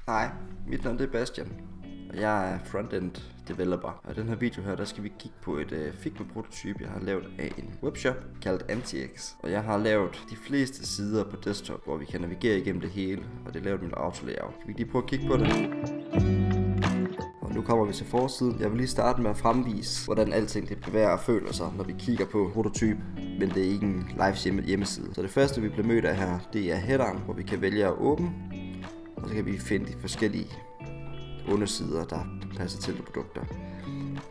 Hej, mit navn er Bastian, og jeg er frontend developer. Og i den her video her, der skal vi kigge på et Figma-prototype, jeg har lavet af en webshop kaldt Antix. Og jeg har lavet de fleste sider på desktop, hvor vi kan navigere igennem det hele, og det er lavet med autolayout. Skal vi lige prøve at kigge på det? Og nu kommer vi til forsiden. Jeg vil lige starte med at fremvise, hvordan alting det bevæger og føler sig, når vi kigger på prototype, men det er ikke en live hjemmeside. Så det første, vi bliver mødt af her, det er headeren, hvor vi kan vælge at åbne. Og så kan vi finde de forskellige undersider, der passer til de produkter.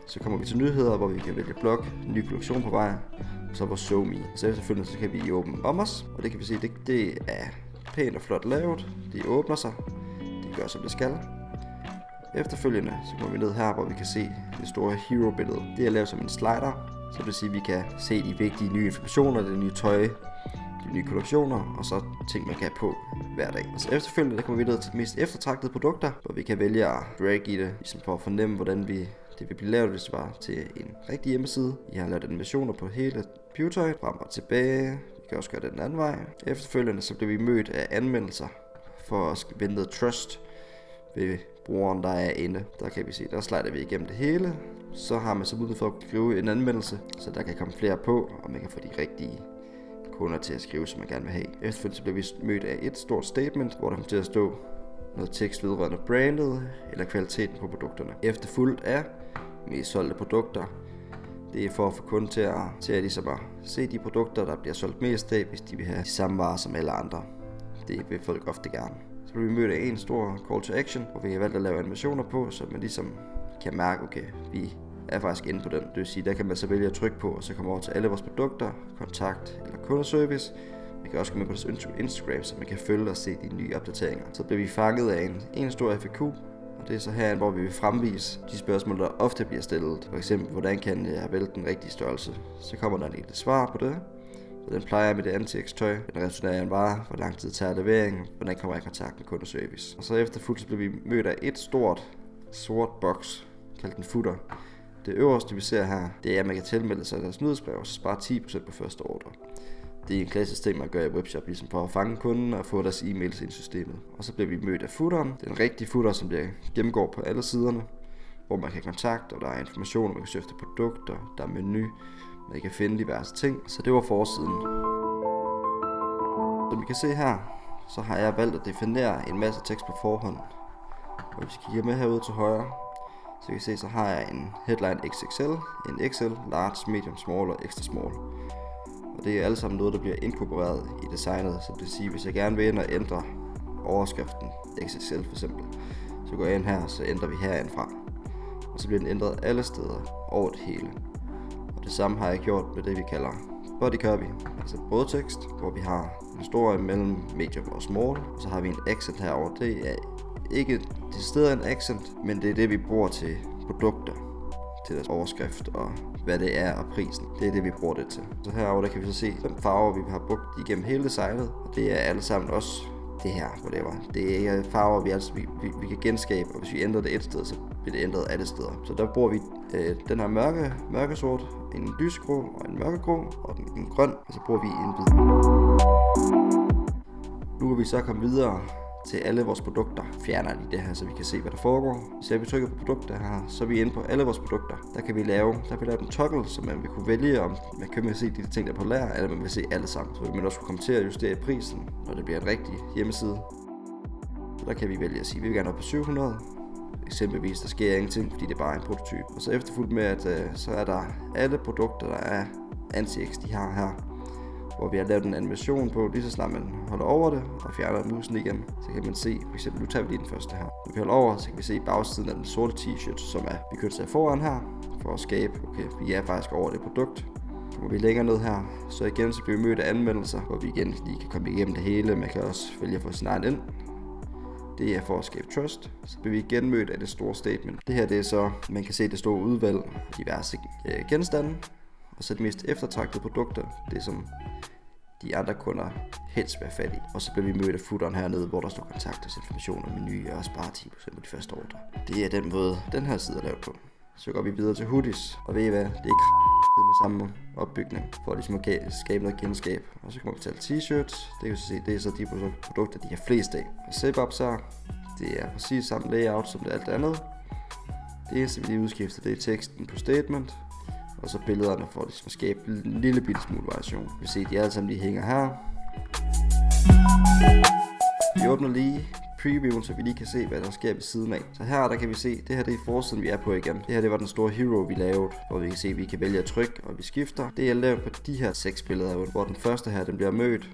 Så kommer vi til nyheder, hvor vi kan vælge blog, ny kollektion på vej, og så vores SoMe. Og så efterfølgende så kan vi åbne om os, og det kan vi se, det er pænt og flot lavet. Det åbner sig, det gør som det skal. Efterfølgende så kommer vi ned her, hvor vi kan se det store hero-billede. Det er lavet som en slider, så det vil sige, at vi kan se de vigtige nye informationer, det nye tøj, de nye kollektioner, og så ting, man kan have på hver dag. Og så efterfølgende, der kommer vi ned til de mest eftertragtede produkter, hvor vi kan vælge at drag i det, ligesom for at fornemme, hvordan det vil blive lavet, hvis det var til en rigtig hjemmeside. Vi har lavet animationer på hele pivetøjet, frem og tilbage. Vi kan også gøre det den anden vej. Efterfølgende, så bliver vi mødt af anmeldelser for at vinde noget trust ved brugeren, der er inde. Der kan vi se, der slider vi igennem det hele. Så har man så mulighed for at skrive en anmeldelse, så der kan komme flere på, og man kan få de rigtige kunder til at skrive, som man gerne vil have. Efterfølgende så bliver vi mødt af et stort statement, hvor der kommer til at stå noget tekst vedrørende brandet eller kvaliteten på produkterne. Efterfulgt af mest solgte produkter. Det er for at få kunden til at ligesom at se de produkter, der bliver solgt mest af, hvis de vil have de samme varer som alle andre. Det vil folk ofte gerne. Så bliver vi mødt af en stor call to action, hvor vi har valgt at lave animationer på, så man ligesom kan mærke, okay, vi er faktisk inde på den. Det vil sige, der kan man så vælge at trykke på, og så komme over til alle vores produkter, kontakt eller kundeservice. Vi kan også komme ind på vores Instagram, så man kan følge og se de nye opdateringer. Så bliver vi fanget af en stor FAQ, og det er så her, hvor vi vil fremvise de spørgsmål, der ofte bliver stillet. For eksempel, hvordan kan jeg vælge den rigtige størrelse? Så kommer der en lille svar på det. Hvordan plejer jeg med det Antix-tøj? Hvordan returnerer jeg en vare? Hvor lang tid tager leveringen? Hvordan kommer jeg i kontakt med kundeservice? Og så efterfulgt så bliver vi mødt af et stort sort boks, kaldt en footer. Det øverste vi ser her, det er, at man kan tilmelde sig deres nyhedsbrev og så spare 10% på første ordre. Det er en klassisk ting, man gør i webshop, ligesom for at fange kunden og få deres e-mails ind i systemet. Og så bliver vi mødt af footeren. Det er en rigtig footer, som gennemgår på alle siderne, hvor man kan kontakte, og der er information, man kan søge efter produkter, der er menu, man kan finde diverse ting. Så det var forsiden. Som vi kan se her, så har jeg valgt at definere en masse tekst på forhånd. Og hvis vi kigger med herude til højre, så kan I se, så har jeg en headline XXL, en XL, large, medium, small og extra small. Og det er alle sammen noget, der bliver inkorporeret i designet. Så det vil sige, hvis jeg gerne vil ind og ændre overskriften XXL for eksempel, så går jeg ind her, og så ændrer vi herindfra. Og så bliver den ændret alle steder over det hele. Og det samme har jeg gjort med det, vi kalder body copy, altså brødtekst, hvor vi har en stor mellem medium og small. Og så har vi en accent herover. Det er ikke decideret en accent, men det er det, vi bruger til produkter, til deres overskrift og hvad det er og prisen. Det er det, vi bruger det til. Så herovre der kan vi så se de farver, vi har brugt igennem hele designet, og det er alle sammen også det her, whatever. Det er farver, vi kan genskabe, og hvis vi ændrer det et sted, så bliver det ændret alle steder. Så der bruger vi den her mørkesort, en lysgrå og en mørkegrå og en grøn, og så bruger vi en hvid. Nu kan vi så komme videre til alle vores produkter. Fjerner lige det her, så vi kan se, hvad der foregår. Så vi trykker på produkter her, så er vi inde på alle vores produkter. Der kan vi lave en toggle, så man vil kunne vælge, om man kan se de ting, der er på lager, eller man vil se alle sammen. Så vil man også kunne komme til at justere prisen, når det bliver en rigtig hjemmeside. Så der kan vi vælge at sige, at vi vil gerne op på 700. Eksempelvis, der sker ingenting, fordi det er bare en prototype. Og så efterfulgt med, at så er der alle produkter, der er Antix, de har her, hvor vi har lavet en animation på, lige så snart man holder over det og fjerner musen igen, så kan man se, for eksempel, nu tager vi lige den første her. Når vi holder over, så kan vi se bagsiden af den sorte t-shirt, som er vi kører til foran her, for at skabe, okay, vi er faktisk over det produkt. Kommer vi længere ned her, så igen så bliver vi mødt af anmeldelser, hvor vi igen lige kan komme igennem det hele. Man kan også vælge at få sin egen ind. Det er for at skabe trust. Så bliver vi igen mødt af det store statement. Det her det er så, man kan se det store udvalg af diverse genstande. Og så de mest eftertragtede produkter, det er som de andre kunder helst vil have fat i. Og så bliver vi mødt af footeren hernede, hvor der står kontaktinformation og menu og spare 10% på de første ordre. Det er den måde, den her side er lavet på. Så går vi videre til hoodies, og ved I hvad, det er med samme opbygning, for at ligesom at skabe noget genskab. Og så kommer vi til t-shirts, det kan vi så se, det er så de produkter, de har flest af. Og zip-ups her, Det er præcis samme layout som det alt andet. Det eneste vi lige udskifter, det er teksten på statement. Og så billederne for at skabe en lille bitte smule variation. Vi kan se, at de alle sammen lige hænger her. Vi åbner lige previewen, så vi lige kan se, hvad der sker ved siden af. Så her der kan vi se, det her det er forsiden, vi er på igen. Det her det var den store hero, vi lavede, hvor vi kan se, at vi kan vælge at trykke, og vi skifter. Det er lavet på de her 6 billeder, hvor den første her, den bliver mødt.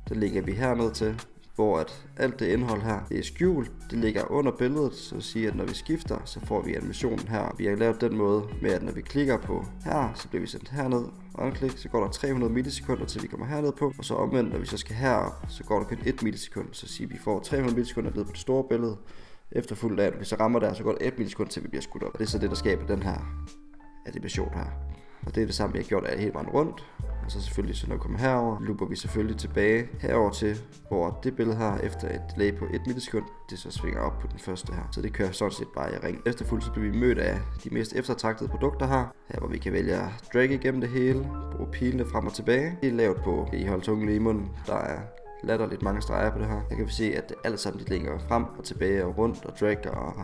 Det lægger vi herned til, hvor at alt det indhold her, det er skjult. Det ligger under billedet, så at sige, at når vi skifter, så får vi animationen her. Vi har lavet den måde med, at når vi klikker på her, så bliver vi sendt herned. Onklik, så går der 300 millisekunder, til vi kommer herned på. Og så omvendt, når vi så skal herop, så går der kun 1 millisekund. Så at sige, at vi får 300 millisekunder ned på det store billede. Efterfulgt af, at vi så rammer der, så går der 1 millisekund, til vi bliver skudt op. Og det er så det, der skaber den her animation her. Og det er det samme, vi har gjort hele vejen rundt. Og så selvfølgelig, så når vi kommer herover, looper vi selvfølgelig tilbage herover til, hvor det billede her, efter et delay på 1 millisekund, det så svinger op på den første her. Så det kører sådan set bare i ring. Efterfølgende så bliver vi mødt af de mest eftertragtede produkter her, hvor vi kan vælge at dragge igennem det hele, bruge pilene frem og tilbage. Det er lavet på, I holder tungen lige i munden, der er latterligt mange streger på det her. Her kan vi se, at det alt sammen de ligger frem og tilbage og rundt og drag, og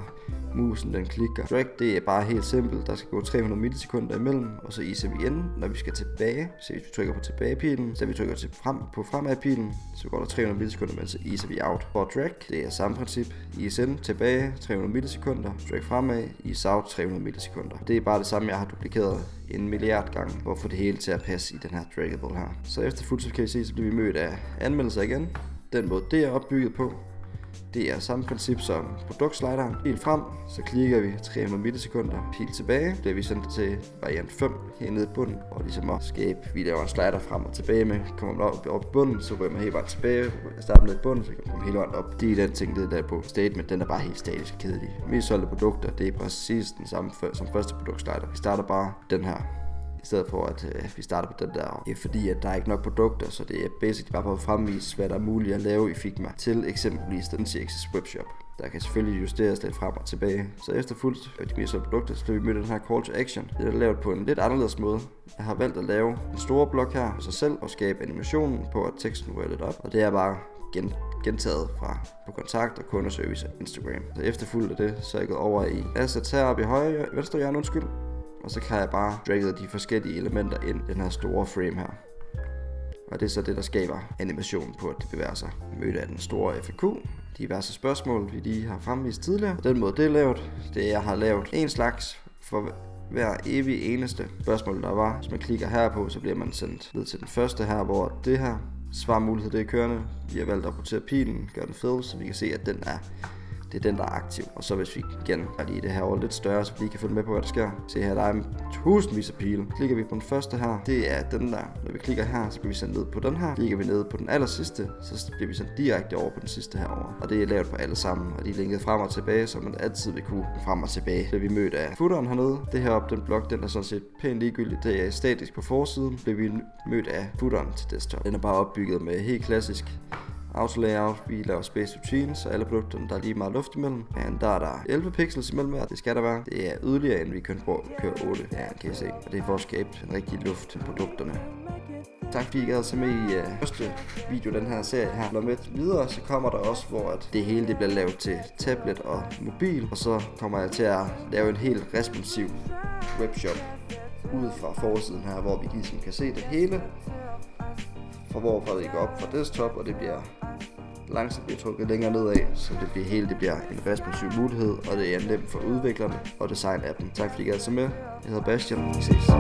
musen den klikker. Drag, det er bare helt simpelt. Der skal gå 300 millisekunder imellem, og så iser vi ind, når vi skal tilbage. Så hvis vi trykker på tilbagepilen, så vi trykker på fremadpilen, så går der 300 millisekunder, men så iser vi out. For drag, det er samme princip. Is ind, tilbage, 300 millisekunder. Drag fremad, is out, 300 millisekunder. Det er bare det samme, jeg har duplikeret 1 milliard gange, for at få det hele til at passe i den her draggable her. Så efterfølgende så kan I se, så bliver vi mødt af anmeldelser igen. Den måde det er opbygget på, det er samme princip som produktslideren. Pil frem, så klikker vi 300 millisekunder. Pil tilbage, det er vi sendt til variant 5 her nede i bunden. Og ligesom at skabe, vi laver en slider frem og tilbage med. Kommer man op i bunden, så ryger man hele vejen tilbage. Starter ned i bunden, så kan man komme hele vejen op. Det er den ting, det der på statement, den er bare helt statisk og kedelig. Mest solgte produkter, det er præcis den samme som første produktslider. Vi starter bare den her, i stedet for at vi starter på den der. Det er fordi, at der er ikke nok produkter, så det er basically bare på at fremvise, hvad der er muligt at lave i Figma til eksempelvis den NCX's webshop. Der kan selvfølgelig justeres lidt frem og tilbage. Så efterfulgt af de mere solgte produkter, så bliver vi mødt af den her call to action. Det er lavet på en lidt anderledes måde. Jeg har valgt at lave en stor blok her for sig selv og skabe animationen på, at teksten rører lidt op. Og det er bare gentaget fra på kontakt og kundeservice og Instagram. Så efterfulgt af det, så er jeg gået over i assets heroppe i venstre hjørne, og så kan jeg bare dragge de forskellige elementer ind i den her store frame her. Og det er så det, der skaber animationen på, at det bevæger sig. Mødt af den store FAQ, diverse spørgsmål, vi lige har fremvist tidligere. Og den måde, det er lavet, det er, jeg har lavet en slags for hver evig eneste spørgsmål, der var. Hvis man klikker her på, så bliver man sendt ned til den første her, hvor det her svarmulighed, det er kørende. Vi har valgt at rotere pilen, gøre den fed, så vi kan se, at det er den, der er aktiv. Og så hvis vi igen er lige det her over lidt større, så vi lige kan følge med på, hvad der sker. Se her, der er tusindvis af pile. Klikker vi på den første her, det er den der. Når vi klikker her, så bliver vi sendt ned på den her. Klikker vi ned på den aller sidste, så bliver vi sendt direkte over på den sidste herovre. Og det er lavet på alle sammen, og de er linket frem og tilbage, så man altid vil kunne frem og tilbage. Så vi mødt af footeren hernede. Det her op, den blok, den er sådan set pænt ligegyldigt. Det er statisk på forsiden. Bliver vi mødt af footeren til desktop. Den er bare opbygget med helt klassisk auto-layout. Vi laver space routine, så alle produkterne, der er lige meget luft imellem. Men der er der 11 pixels imellem hver. Det skal der være. Det er yderligere, end vi kan køre 8. Ja, kan I se. Og det er for at skabe en rigtig luft til produkterne. Tak fordi I gad se med i første video den her serie her. Når med videre, så kommer der også, hvor at det hele det bliver lavet til tablet og mobil. Og så kommer jeg til at lave en helt responsiv webshop ud fra forsiden her, hvor vi ligesom kan se det hele. Fra hvorfra det går op fra desktop, og det bliver langsomt bliver trukket længere nedad, så det bliver en responsiv mulighed, og det er nemt for udviklerne og design-appen. Tak fordi I gad se med. Jeg hedder Bastian. Vi ses.